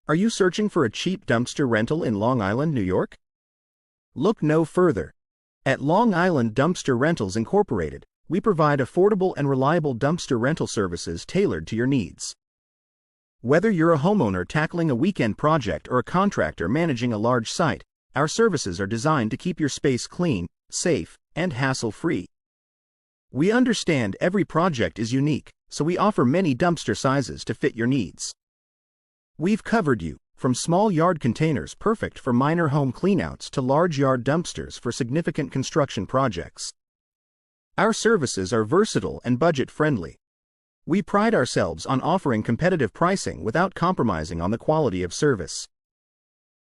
Are you searching for a cheap dumpster rental in Long Island, New York? Look no further. At Long Island Dumpster Rentals Incorporated, we provide affordable and reliable dumpster rental services tailored to your needs. Whether you're a homeowner tackling a weekend project or a contractor managing a large site, our services are designed to keep your space clean, safe, and hassle-free. We understand every project is unique, so we offer many dumpster sizes to fit your needs. We've covered you, from small yard containers perfect for minor home cleanouts to large yard dumpsters for significant construction projects. Our services are versatile and budget-friendly. We pride ourselves on offering competitive pricing without compromising on the quality of service.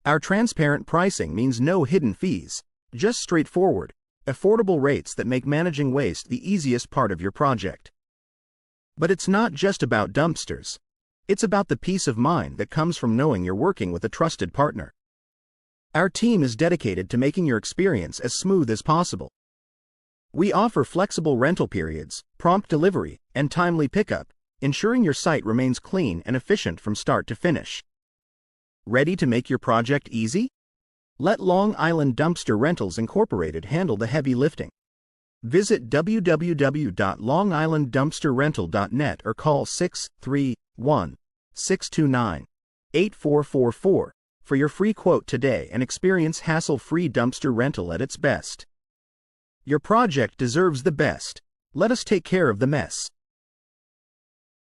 Our transparent pricing means no hidden fees, just straightforward, affordable rates that make managing waste the easiest part of your project. But it's not just about dumpsters. It's about the peace of mind that comes from knowing you're working with a trusted partner. Our team is dedicated to making your experience as smooth as possible. We offer flexible rental periods, prompt delivery, and timely pickup, ensuring your site remains clean and efficient from start to finish. Ready to make your project easy? Let Long Island Dumpster Rentals Incorporated handle the heavy lifting. Visit www.longislanddumpsterrental.net or call 631-629-8444 for your free quote today and experience hassle-free dumpster rental at its best. Your project deserves the best. Let us take care of the mess.